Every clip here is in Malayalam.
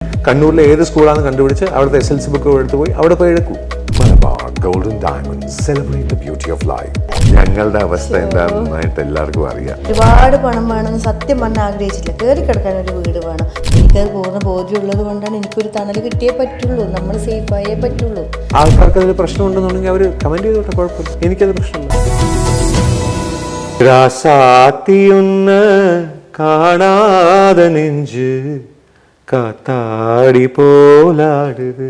കണ്ണൂരിലെ ഏത് സ്കൂളാണെന്ന് കണ്ടുപിടിച്ച് അവിടുത്തെ SLC ബുക്ക് എടുത്ത് പോയി അവിടെ പോയി എടുക്കൂ. Malabar gold and diamonds, celebrate the beauty of life. ഞങ്ങളുടെ അവസ്ഥ എന്താണെന്നായിട്ട് എല്ലാവർക്കും അറിയാം. ഒരുപാട് പണം വേണമെന്ന് സത്യം പറഞ്ഞാൽ ആഗ്രഹിച്ചില്ല. കയറി കിടക്കാൻ ഒരു വീട് വേണം. എനിക്കത് പൂർണ്ണ ബോധ്യമുള്ളത് കൊണ്ടാണ് എനിക്കൊരു തണൽ കിട്ടിയേ പറ്റുള്ളൂ, നമ്മൾ സേഫായേ പറ്റുള്ളൂ. ആൾക്കാർക്ക് അതിൽ പ്രശ്നമുണ്ടെന്നുണ്ടെങ്കിൽ അവർ കമന്റ് ചെയ്തോട്ടെ, കുഴപ്പമില്ല, എനിക്കത് പ്രശ്നമില്ല. രാസാത്തിയൊന്ന് കാണാതെ നെഞ്ച് കാത്താടി പോലാടുത്.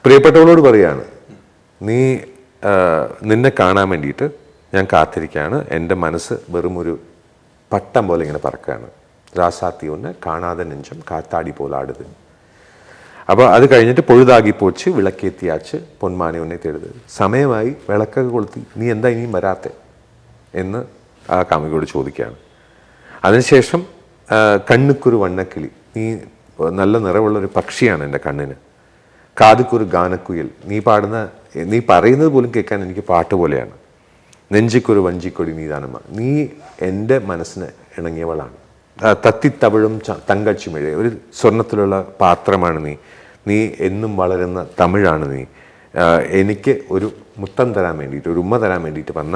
പ്രിയപ്പെട്ടവളോട് പറയാണ്, നിന്നെ കാണാൻ വേണ്ടിയിട്ട് ഞാൻ കാത്തിരിക്കുകയാണ്. എൻ്റെ മനസ്സ് വെറും ഒരു പട്ടം പോലെ ഇങ്ങനെ പറക്കുകയാണ്. രാസാത്തി ഒന്ന് കാണാതെ നെഞ്ചം കാത്താടി പോലാടുത്. അപ്പോൾ അത് കഴിഞ്ഞിട്ട് പൊഴുതാകി പോച്ച് വിളക്കേത്തിയാച്ച് പൊന്മാനെ ഒന്നെ തേടുത്. സമയമായി, വിളക്കൊക്കെ കൊളുത്തി, നീ എന്താ ഇനിയും വരാത്തെ എന്ന് ആ കാമുകിയോട് ചോദിക്കുകയാണ്. അതിനുശേഷം കണ്ണുക്കൊരു വണ്ണക്കിളി, നീ നല്ല നിറവുള്ളൊരു പക്ഷിയാണ് എൻ്റെ കണ്ണിന്. കാതുക്കൊരു ഗാനക്കുയിൽ, നീ പറയുന്നത് പോലും കേൾക്കാൻ എനിക്ക് പാട്ട് പോലെയാണ്. നെഞ്ചിക്കൊരു വഞ്ചിക്കൊടി നീതാനമ്മ, നീ എൻ്റെ മനസ്സിന് ഇണങ്ങിയവളാണ്. തത്തിത്തവിഴും തങ്കച്ചിമിഴ, ഒരു സ്വർണത്തിലുള്ള പാത്രമാണ് നീ എന്നും വളരുന്ന തമിഴാണ് നീ. എനിക്ക് ഒരു മുത്തം തരാൻ വേണ്ടിയിട്ട്, ഒരു ഉമ്മ തരാൻ വേണ്ടിയിട്ട് വന്ന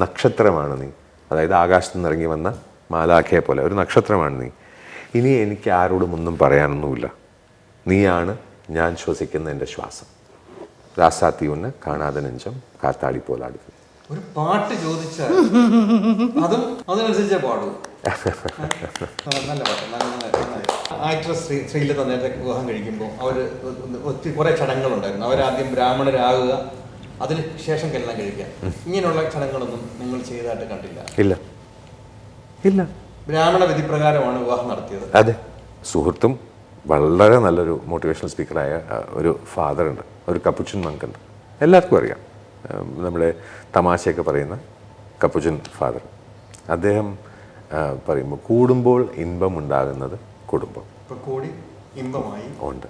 നക്ഷത്രമാണ് നീ. അതായത് ആകാശത്ത് നിന്ന് ഇറങ്ങി വന്ന മാലാഖയെ പോലെ ഒരു നക്ഷത്രമാണ് നീ. ഇനി എനിക്ക് ആരോടും ഒന്നും പറയാനൊന്നുമില്ല. നീയാണ് ഞാൻ ശ്വസിക്കുന്ന എൻ്റെ ശ്വാസം. രാസാത്തി ഒന്ന് കാണാതെ നെഞ്ചം കാത്താടി പോലാടും. ഒരു പാട്ട് ചോദിച്ചാൽ അതും അതിനനുസരിച്ചേ പാടൂ. നല്ല പാട്ട്, ആക്ട്രസ് ശ്രീലത നേരത്തെ വിവാഹം കഴിക്കുമ്പോൾ അവർ ഒത്തിരി കുറേ ചടങ്ങുകളുണ്ടായിരുന്നു. അവരാദ്യം ബ്രാഹ്മണരാകുക, അതിന് ശേഷം കല്യാണം കഴിക്കുക. ഇങ്ങനെയുള്ള ചടങ്ങുകളൊന്നും നിങ്ങൾ ചെയ്തതായിട്ട് കണ്ടില്ല. ഇല്ല. ബ്രാഹ്മണ വിധിപ്രകാരമാണ് വിവാഹം നടത്തിയത്. അതെ. സുഹൃത്തും വളരെ നല്ലൊരു മോട്ടിവേഷണൽ സ്പീക്കറായ ഒരു ഫാദറുണ്ട്, ഒരു കപ്പുച്ചൻ മങ്കുണ്ട്, എല്ലാവർക്കും അറിയാം. നമ്മുടെ തമാശയൊക്കെ പറയുന്ന കപ്പുച്ചൻ ഫാദർ. അദ്ദേഹം പറയുമ്പോൾ കൂടുമ്പോൾ ഇൻപം ഉണ്ടാകുന്നത് കുടുംബം. കൂടി ഇമ്പമായി ഉണ്ട്.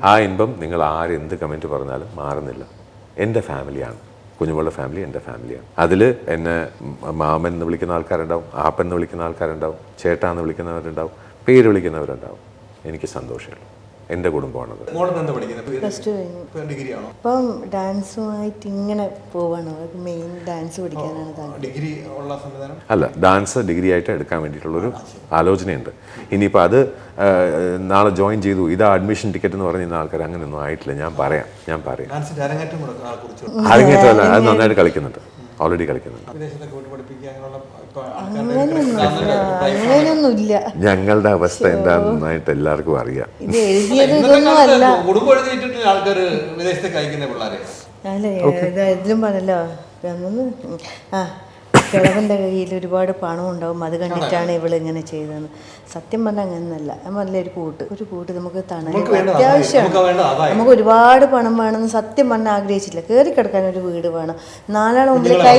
ആ ഇമ്പം നിങ്ങൾ ആരെന്ത് കമൻറ്റ് പറഞ്ഞാലും മാറുന്നില്ല. എൻ്റെ ഫാമിലിയാണ്, കുഞ്ഞുമോളുടെ ഫാമിലി എൻ്റെ ഫാമിലിയാണ്. അതിൽ എന്നെ മാമൻ എന്ന് വിളിക്കുന്ന ആൾക്കാരുണ്ടാവും, ആപ്പൻ എന്ന് വിളിക്കുന്ന ആൾക്കാരുണ്ടാവും, ചേട്ടാന്ന് വിളിക്കുന്നവരുണ്ടാവും, പേര് വിളിക്കുന്നവരുണ്ടാവും. എനിക്ക് സന്തോഷമുള്ളൂ. എൻ്റെ കുടുംബമാണത്. പ്ലസ് ടു കഴിഞ്ഞു. അപ്പം ഡാൻസുമായിട്ട് ഇങ്ങനെ പോവാണോ? മെയിൻ ഡാൻസ് പഠിക്കാനാണ് താല്പര്യം. അല്ല, ഡാൻസ് ഡിഗ്രി ആയിട്ട് എടുക്കാൻ വേണ്ടിയിട്ടുള്ളൊരു ആലോചനയുണ്ട്. ഇനിയിപ്പോൾ അത് നാളെ ജോയിൻ ചെയ്തു, ഇതാ അഡ്മിഷൻ ടിക്കറ്റ് എന്ന് പറഞ്ഞിരുന്ന ആൾക്കാർ അങ്ങനെയൊന്നും ആയിട്ടില്ല. ഞാൻ പറയാം. അരങ്ങേറ്റമല്ല, അത് നന്നായിട്ട് കളിക്കുന്നുണ്ട്, ഓൾറെഡി കളിക്കുന്നുണ്ട്. അങ്ങനെയൊന്നുമില്ല. ഞങ്ങളുടെ അവസ്ഥ എന്താണെന്നായിട്ട് എല്ലാവർക്കും അറിയാം. ഇത് എഴുതിയത് ഇതൊന്നും അല്ല. അല്ല, ഇതിലും പറഞ്ഞല്ലോ, കിഴവൻ്റെ കയ്യിൽ ഒരുപാട് പണം ഉണ്ടാവും, അത് കണ്ടിട്ടാണ് ഇവള് ഇങ്ങനെ ചെയ്തതെന്ന്. സത്യം പറഞ്ഞാൽ അങ്ങനെയൊന്നല്ല. നമ്മളല്ല ഒരു കൂട്ട് നമുക്ക് തണൽ അത്യാവശ്യമാണ്. നമുക്ക് ഒരുപാട് പണം വേണമെന്ന് സത്യം പറഞ്ഞാൽ ആഗ്രഹിച്ചില്ല. കയറി കിടക്കാൻ ഒരു വീട് വേണം. നാലാളെ മുമ്പിൽ കൈ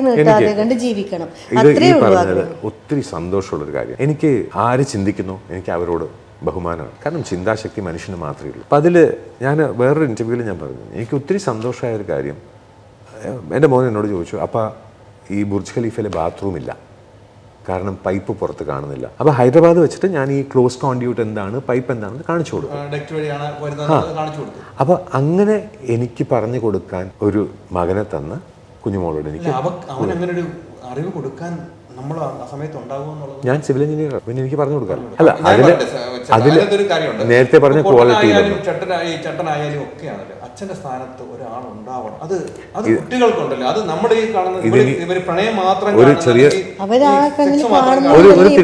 നീട്ടാതെ കണ്ട് ജീവിക്കണം. അത്രേ ഉള്ളൂ. ഒത്തിരി സന്തോഷമുള്ളൊരു കാര്യം. എനിക്ക് ആര് ചിന്തിക്കുന്നു, എനിക്ക് അവരോട് ബഹുമാനമാണ്. കാരണം ചിന്താശക്തി മനുഷ്യന് മാത്രമേ ഉള്ളൂ. അപ്പം അതിൽ ഞാൻ വേറൊരു ഇൻ്റർവ്യൂവിൽ ഞാൻ പറഞ്ഞു, എനിക്ക് ഒത്തിരി സന്തോഷമായ ഒരു കാര്യം, എൻ്റെ മോൻ എന്നോട് ചോദിച്ചു, അപ്പം ഈ ബുർജ് ഖലീഫയിലെ ബാത്റൂം ഇല്ല, കാരണം പൈപ്പ് പുറത്ത് കാണുന്നില്ല. അപ്പോൾ ഹൈദരാബാദ് വെച്ചിട്ട് ഞാൻ ഈ ക്ലോസ് കോൺഡ്യൂട്ട് എന്താണ്, പൈപ്പ് എന്താണെന്ന് കാണിച്ചു കൊടുക്കും. അപ്പോൾ അങ്ങനെ എനിക്ക് പറഞ്ഞു കൊടുക്കാൻ ഒരു മകനെ തന്ന കുഞ്ഞുമോളോട് എനിക്ക് അറിവ് കൊടുക്കാൻ ഞാൻ സിവിൽ എഞ്ചിനീയർ, പിന്നെ എനിക്ക് പറഞ്ഞു കൊടുക്കാം. അല്ല, അതിൽ നേരത്തെ പറഞ്ഞ ക്വാളിറ്റി ചട്ടനായാലും ഒക്കെയാണല്ലോ അച്ഛന്റെ സ്ഥാനത്ത് ഒരാൾ ഉണ്ടാവണം. അത് കുട്ടികൾക്കുണ്ടല്ലോ, അത് നമ്മുടെ ഈ കാണുന്ന പ്രണയം മാത്രം ഒരു ചെറിയ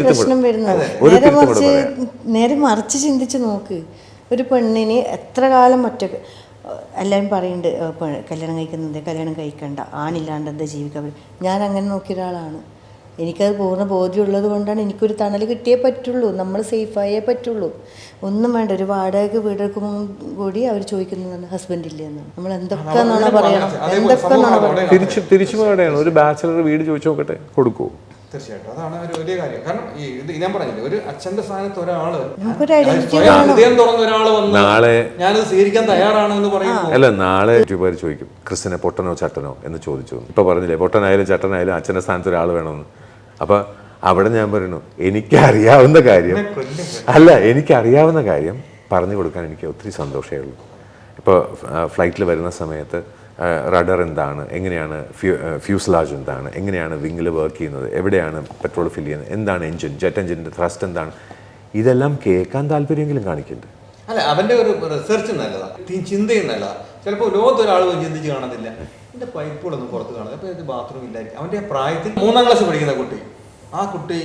പ്രശ്നം വരുന്നത്. നേരെ മറിച്ച് ചിന്തിച്ച് നോക്ക്. ഒരു പെണ്ണിന് എത്ര കാലം ഒറ്റക്ക് എല്ലാവരും പറയുന്നുണ്ട്, കല്യാണം കഴിക്കണ്ട, ആണില്ലാണ്ട് എന്താ ജീവിക്കാൻ. ഞാൻ അങ്ങനെ നോക്കിയ ഒരാളാണ്. എനിക്കത് പൂർണ്ണ ബോധ്യമുള്ളത് കൊണ്ടാണ് എനിക്കൊരു തണൽ കിട്ടിയേ പറ്റുള്ളൂ, നമ്മൾ സേഫായേ പറ്റുള്ളൂ. ഒന്നും വേണ്ട. ഒരു വാടക വീടെടുക്കുമ്പോൾ കൂടി അവർ ചോദിക്കുന്നതാണ് ഹസ്ബൻഡ് ഇല്ലേ എന്ന്. നമ്മൾ എന്തൊക്കെ നുണ പറയണം, എന്തൊക്കെ നുണ പറയണം. തിരിച്ചു വേണം. ഒരു ബാച്ചിലർ വീട് ചോദിച്ചു നോക്കട്ടെ, കൊടുക്കൂ. തീർച്ചയായിട്ടും അതാണ് ഒരു വലിയ കാര്യം. കാരണം ഈ ഞാൻ പറഞ്ഞില്ലേ, ഒരു അച്ഛന്റെ സ്ഥാനത്ത് ഒരാള് ഹൃദയം തുറന്ന ഒരാള് വന്ന് നാളെ ഞാനത് സ്വീകരിക്കാൻ തയ്യാറാണ് എന്ന് പറയുമ്പോൾ, അല്ല, നാളെ പേര് ചോദിക്കും, ക്രിസ്ത്യനെ പൊട്ടനോ ചട്ടനോ എന്ന് ചോദിച്ചു. ഇപ്പൊ പറഞ്ഞില്ലേ, പൊട്ടനായാലും ചട്ടനായാലും അച്ഛന്റെ സ്ഥാനത്ത് ഒരാൾ വേണമെന്ന്. അപ്പൊ അവിടെ ഞാൻ പറയുന്നു എനിക്കറിയാവുന്ന കാര്യം എനിക്കറിയാവുന്ന കാര്യം പറഞ്ഞു കൊടുക്കാൻ എനിക്ക് ഒത്തിരി സന്തോഷമേ ഉള്ളൂ. ഇപ്പോൾ ഫ്ലൈറ്റിൽ വരുന്ന സമയത്ത് റഡർ എന്താണ്, എങ്ങനെയാണ് ഫ്യൂസ്ലാജ് എന്താണ്, എങ്ങനെയാണ് വിങ്ങിൽ വർക്ക് ചെയ്യുന്നത്, എവിടെയാണ് പെട്രോൾ ഫില്ല് ചെയ്യുന്നത്, എന്താണ് എഞ്ചിൻ, ജെറ്റ് എഞ്ചിൻ്റെ ത്രസ്റ്റ് എന്താണ്, ഇതെല്ലാം കേൾക്കാൻ താല്പര്യമെങ്കിലും കാണിക്കുന്നുണ്ട്. അല്ല, അവന്റെ ഒരു റിസർച്ച് നല്ലതാണ്, ചിന്തയും നല്ലതാണ്. ചിലപ്പോൾ ലോകത്തൊരാൾ ചിന്തിച്ച് കാണത്തില്ല, എൻ്റെ പൈപ്പുകളൊന്നും പുറത്ത് കാണുന്നത്, അപ്പോൾ ഇത് ബാത്റൂം ഇല്ലായിരിക്കും. അവൻ്റെ ആ പ്രായത്തിൽ 3ാം ക്ലാസ് പഠിക്കുന്ന കുട്ടി, ആ കുട്ടി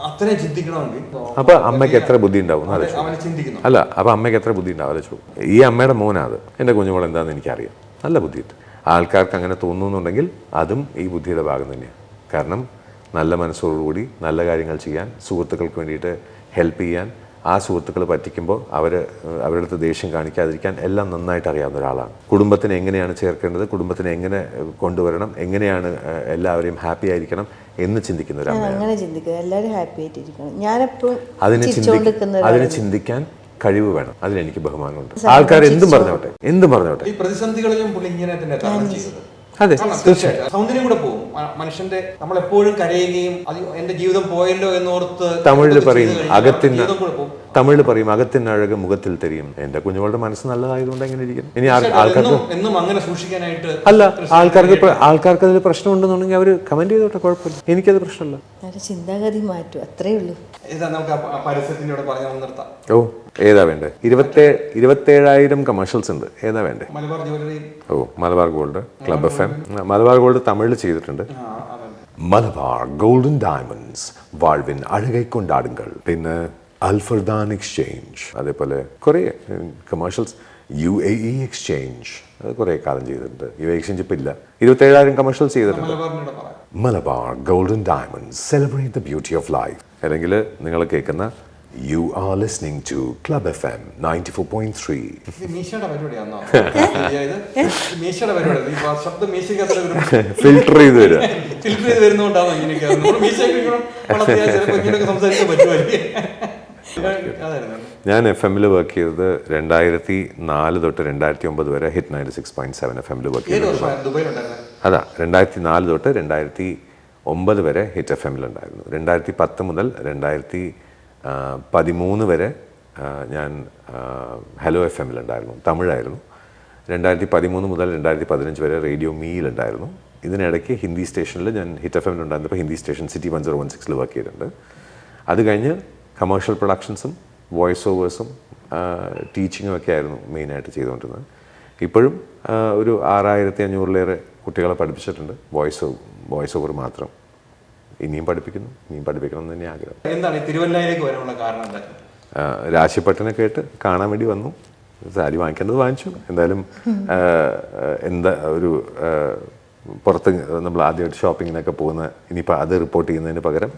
അത്രയും ചിന്തിക്കണമെങ്കിൽ അപ്പൊ അമ്മയ്ക്ക് എത്ര ബുദ്ധി ഉണ്ടാവും അവന് ചിന്തിക്കുന്നു. അല്ല, അപ്പൊ അമ്മയ്ക്ക് എത്ര ബുദ്ധി ഉണ്ടാവും ആലോചിച്ചു. ഈ അമ്മയുടെ മോനാത്, എൻ്റെ കുഞ്ഞുമോൾ എന്താണെന്ന് എനിക്കറിയാം. നല്ല ബുദ്ധിയുണ്ട്. ആൾക്കാർക്ക് അങ്ങനെ തോന്നുന്നുണ്ടെങ്കിൽ അതും ഈ ബുദ്ധിയുടെ ഭാഗം തന്നെയാണ്. കാരണം നല്ല മനസ്സോടുകൂടി നല്ല കാര്യങ്ങൾ ചെയ്യാൻ, സുഹൃത്തുക്കൾക്ക് വേണ്ടിയിട്ട് ഹെൽപ്പ് ചെയ്യാൻ, ആ സുഹൃത്തുക്കൾ പറ്റിക്കുമ്പോൾ അവരുടെ അടുത്ത് ദേഷ്യം കാണിക്കാതിരിക്കാൻ എല്ലാം നന്നായിട്ട് അറിയാവുന്ന ഒരാളാണ്. കുടുംബത്തിനെ എങ്ങനെയാണ് ചേർക്കേണ്ടത്, കുടുംബത്തിനെ എങ്ങനെ കൊണ്ടുവരണം, എങ്ങനെയാണ് എല്ലാവരെയും ഹാപ്പി ആയിരിക്കണം എന്ന് ചിന്തിക്കുന്ന ഒരു അമ്മയാണ്. അങ്ങനെ ചിന്തിക്കുക, എല്ലാവരും ഹാപ്പി ആയിട്ടിരിക്കണം. ഞാനെപ്പോഴും അതിന് ചിന്തിക്കാൻ കഴിവ് വേണം. അതിലെനിക്ക് ബഹുമാനമുണ്ട്. ആൾക്കാർ എന്തും പറഞ്ഞോട്ടെ. ഈ പ്രതിസന്ധികളിലും പുള്ളി ഇങ്ങനെ തന്നെ തരണം ചെയ്തത്. അതെ, തീർച്ചയായും സൗന്ദര്യം കൂടെ പോകും മനുഷ്യന്റെ. നമ്മളെപ്പോഴും കരയുകയും എന്റെ ജീവിതം പോയല്ലോ എന്നോർത്ത് തമിഴിൽ പറയും അകത്തിനഴക് മുഖത്തിൽ തെരിയും. എന്റെ കുഞ്ഞുങ്ങളുടെ മനസ്സ് നല്ലതായതുകൊണ്ട് എങ്ങനെ ഇരിക്കും. ഇനി ആൾക്കാർക്ക് എന്നും അങ്ങനെ സൂക്ഷിക്കാനായിട്ട് അല്ല, ആൾക്കാർക്ക് അതിൽ പ്രശ്നം ഉണ്ടെന്നുണ്ടെങ്കിൽ അവർ കമന്റ് ചെയ്തോട്ടെ, കുഴപ്പമില്ല. എനിക്കത് പ്രശ്നമല്ല. ചിന്താഗതി മാറ്റും, അത്രേ ഉള്ളൂ. നമുക്ക് പരസ്യത്തിനോട് പറഞ്ഞു നിർത്താം. ഓ, ഏതാ വേണ്ടേ? 27,000 കമേഴ്ഷ്യൽസ് ഉണ്ട്. ഏതാ വേണ്ടേ? മലബാർ ജ്വല്ലറി. ഓ, Malabar gold, club FM. Malabar gold തമിഴിൽ ചെയ്തിട്ടുണ്ട്. മലബാർ ഗോൾഡൻ ഡയമണ്ട്സ്, വാഴ്വിൻ അഴകை കൊണ്ടാടുങ്ങൾ. പിന്നെ അൽഫർദാൻ എക്സ്ചേഞ്ച്, അതേപോലെ കുറേ കമേഴ്ഷ്യൽസ്. UAE എക്സ്ചേഞ്ച്, അത് കുറേ കാലം ചെയ്തിട്ടുണ്ട്. UAE എക്സ്ചേഞ്ച് ഇപ്പം ഇല്ല. 27,000 കമേഴ്ഷ്യൽസ് ചെയ്തിട്ടുണ്ട്. Malabar gold and diamonds, celebrate the beauty of life. അല്ലെങ്കിൽ നിങ്ങൾ കേൾക്കുന്ന You are listening to Club FM 94.3. Filter ചെയ്ത് വരിക. ഞാൻ FM-ൽ വർക്ക് ചെയ്തത് 2004 തൊട്ട് 2009 വരെ ഹിറ്റ് 96.7 FM-ൽ വർക്ക് ചെയ്തത്. അതാ, 2004 തൊട്ട് 2009 വരെ ഹിറ്റ് FM-ൽ ഉണ്ടായിരുന്നു. 2010 മുതൽ 2013 വരെ ഞാൻ ഹലോ FM-ൽ ഉണ്ടായിരുന്നു, തമിഴായിരുന്നു. 2013 മുതൽ 2015 വരെ റേഡിയോ മീയിലുണ്ടായിരുന്നു. ഇതിനിടയ്ക്ക് ഹിന്ദി സ്റ്റേഷനിൽ ഞാൻ ഹിറ്റ് FM-ൽ ഉണ്ടായിരുന്നപ്പോൾ ഹിന്ദി സ്റ്റേഷൻ സിറ്റി 1016-ൽ വർക്ക് ചെയ്തിട്ടുണ്ട്. അത് കഴിഞ്ഞ് കമേഴ്ഷ്യൽ പ്രൊഡക്ഷൻസും വോയിസ് ഓവേഴ്സും ടീച്ചിങ്ങും ഒക്കെ ആയിരുന്നു മെയിനായിട്ട് ചെയ്തുകൊണ്ടിരുന്നത്. ഇപ്പോഴും ഒരു 6500-ലേറെ കുട്ടികളെ പഠിപ്പിച്ചിട്ടുണ്ട്, വോയിസ് ഓവർ മാത്രം. ഇനിയും പഠിപ്പിക്കണം എന്ന് തന്നെ ആഗ്രഹം. എന്താണ് തിരുവല്ലയിലേക്ക് വരാനുള്ള കാരണം? രാശിപ്പട്ടനെ കേട്ട് കാണാൻ വേണ്ടി വന്നു. സാരി വാങ്ങിക്കേണ്ടത് വാങ്ങിച്ചു. എന്തായാലും എന്താ ഒരു പുറത്ത് നമ്മൾ ആദ്യമായിട്ട് ഷോപ്പിങ്ങിനൊക്കെ പോകുന്ന, ഇനിയിപ്പോൾ അത് റിപ്പോർട്ട് ചെയ്യുന്നതിന് പകരം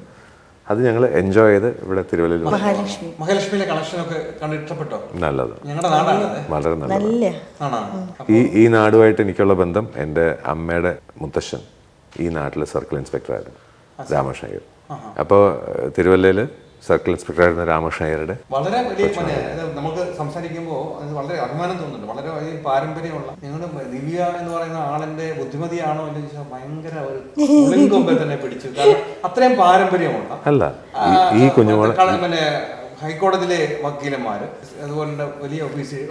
അത് ഞങ്ങൾ എൻജോയ് ചെയ്ത് ഇവിടെ തിരുവല്ലയിൽ മഹാലക്ഷ്മിയിലെ കളക്ഷനൊക്കെ കണ്ടിഷ്ടപ്പെട്ടോ? നല്ലത്, വളരെ നല്ലത്. ഈ നാടുമായിട്ട് എനിക്കുള്ള ബന്ധം, എൻ്റെ അമ്മയുടെ മുത്തശ്ശൻ ഈ നാട്ടിലെ സർക്കിൾ ഇൻസ്പെക്ടറായിരുന്നു, രാമകൃഷ്ണ അയ്യർ. അപ്പോൾ തിരുവല്ലയിൽ സർക്കിൾ ഇൻസ്പെക്ടറായിരുന്ന രാമകൃഷ്ണ അയ്യരുടെ വളരെ വലിയ നമുക്ക് സംസാരിക്കുമ്പോൾ വളരെ അഭിമാനം തോന്നുന്നുണ്ട്. വളരെ വലിയ പാരമ്പര്യമുള്ള നിങ്ങളുടെ ദിവ്യ എന്ന് പറയുന്ന ആളിന്റെ ബുദ്ധിമതിയാണോ എന്ന് ചോദിച്ചാൽ ഭയങ്കര ഒരു കൊമ്പെ തന്നെ പിടിച്ചു. കാരണം അത്രയും പാരമ്പര്യമുള്ള അല്ല ഈ കുഞ്ഞുമോളെ പിന്നെ ഹൈക്കോടതിയിലെ വക്കീലന്മാർ, അതുപോലെ വലിയ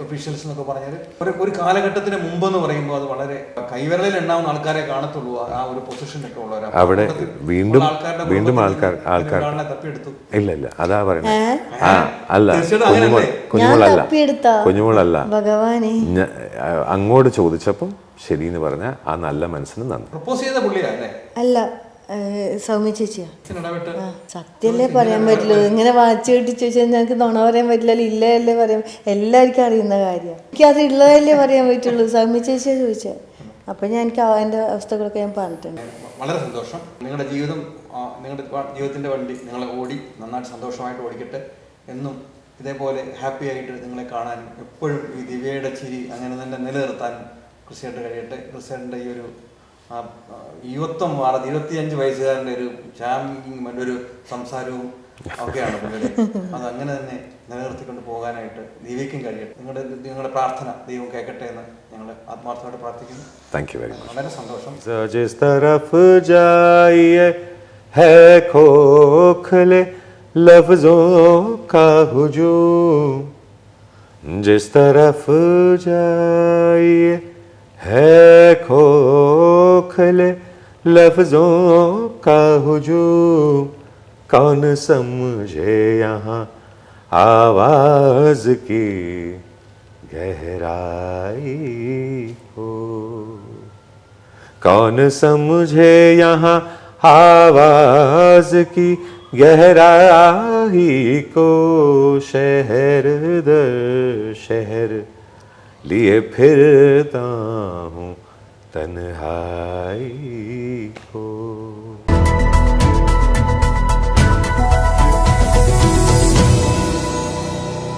ഒഫീഷ്യൽസ് എന്നൊക്കെ പറഞ്ഞാൽ ഒരു കാലഘട്ടത്തിന് മുമ്പെന്ന് പറയുമ്പോൾ അത് വളരെ കൈവിരലിൽ എണ്ണാവുന്ന ആൾക്കാരെ കാണത്തുള്ളൂ ആ ഒരു പൊസിഷനൊക്കെ ഉള്ളവരാണ്. അവിടെ വീണ്ടും ആൾക്കാർ തപ്പിയെടുത്തു. ഇല്ല അതാ പറയുന്നത്. അല്ല, കുഞ്ഞുമോളല്ല, അങ്ങോട്ട് ചോദിച്ചപ്പം ശരിന്ന് പറഞ്ഞ ആ നല്ല മനസ്സിന് നന്ദി. പ്രപ്പോസ് ചെയ്ത പുള്ളിയല്ലേ? അല്ല, സൗമ്യ ചേച്ചിയാ. സത്യല്ലേ പറയാൻ പറ്റുള്ളൂ. ഇങ്ങനെ വാച്ച് കെട്ടി ചോദിച്ചാൽ ഞങ്ങൾക്ക് നുണ പറയാൻ പറ്റില്ലല്ലോ. ഇല്ലല്ലേ പറയാൻ, എല്ലാവർക്കും അറിയുന്ന കാര്യമാണ്. എനിക്ക് അത് ഉള്ളതല്ലേ പറയാൻ പറ്റുള്ളൂ. സൗമ്യ ചേച്ചിയാ ചോദിച്ചാൽ. അപ്പം എനിക്ക് എൻ്റെ അവസ്ഥകളൊക്കെ ഞാൻ പറഞ്ഞിട്ടുണ്ട്. വളരെ സന്തോഷം. നിങ്ങളുടെ ജീവിതത്തിൻ്റെ വണ്ടി നിങ്ങളെ ഓടി നന്നായിട്ട് സന്തോഷമായിട്ട് ഓടിക്കട്ടെ. എന്നും ഇതേപോലെ ഹാപ്പി ആയിട്ട് നിങ്ങളെ കാണാനും എപ്പോഴും ഈ ദിവ്യയുടെ ചിരി അങ്ങനെ തന്നെ നിലനിർത്താനും കൃഷിയായിട്ട് കഴിയട്ടെ. കൃഷിയുടെ ഈ ഒരു യുവത്വം 25 വയസ്സുകാരൻ്റെ ഒരു ചാമ്പിങ് ഒരു സംസാരവും ഒക്കെയാണ് പുള്ളിയുടെ. അത് അങ്ങനെ തന്നെ നിലനിർത്തിക്കൊണ്ട് പോകാനായിട്ട് ദിവ്യയ്ക്കും കഴിയട്ടെ. നിങ്ങളുടെ പ്രാർത്ഥന ദൈവം കേൾക്കട്ടെ എന്ന് ഞങ്ങൾ ആത്മാർത്ഥമായിട്ട് പ്രാർത്ഥിക്കുന്നു. Thank you very much. വളരെ സന്തോഷം. है खोखले लफ्जों का हुजूम, जिस तरफ जाइए है खोखले लफ्जों का हुजूम, कौन समझे यहाँ आवाज की गहराई को, कौन समझे यहाँ आवाज की गहराई को, शहर दर शहर लिए फिरता हूँ तन्हाई को।